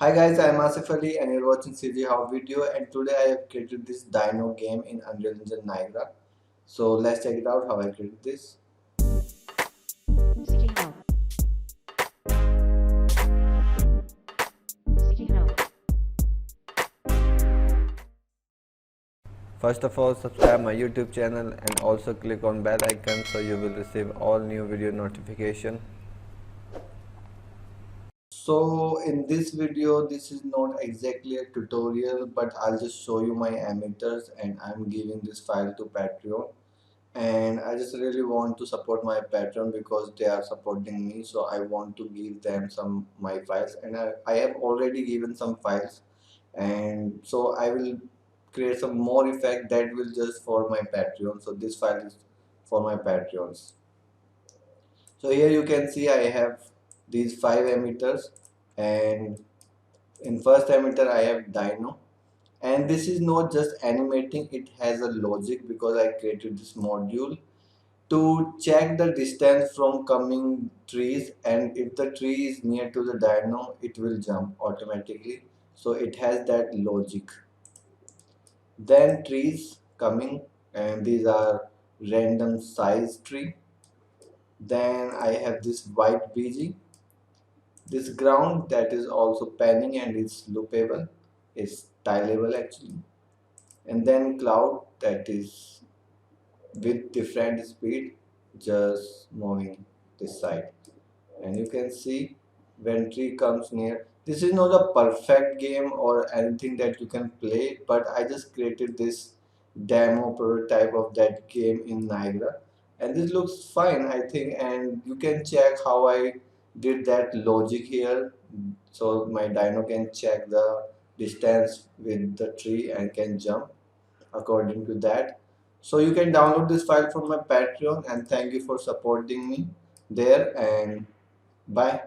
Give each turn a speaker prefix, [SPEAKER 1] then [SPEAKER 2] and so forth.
[SPEAKER 1] Hi guys, I am Asif Ali and you're watching CGHOW video, and today I have created this dino game in Unreal Engine Niagara. So let's check it out how I created this.
[SPEAKER 2] CGHOW. CGHOW.
[SPEAKER 1] First of all, subscribe my YouTube channel and also click on bell icon so you will receive all new video notification. So in this video, this is not exactly a tutorial, but I'll just show you my emitters, and I'm giving this file to Patreon. And I just really want to support my Patreon because they are supporting me, so I want to give them some my files, and I have already given some files, and so I will create some more effect that will just for my Patreon. So this file is for my Patreons. So here you can see I have these 5 emitters, and in first emitter I have Dino, and this is not just animating, it has a logic because I created this module to check the distance from coming trees, and if the tree is near to the dino it will jump automatically, so it has that logic. Then trees coming, and these are random size tree. Then I have this white bg, this ground that is also panning and is loopable, is tileable actually. And then cloud that is with different speed, just moving this side. And you can see when tree comes near, this is not a perfect game or anything that you can play, but I just created this demo prototype of that game in Niagara, and this looks fine I think, and you can check how I did that logic here, so my dino can check the distance with the tree and can jump according to that. So you can download this file from my Patreon, and thank you for supporting me there, and bye.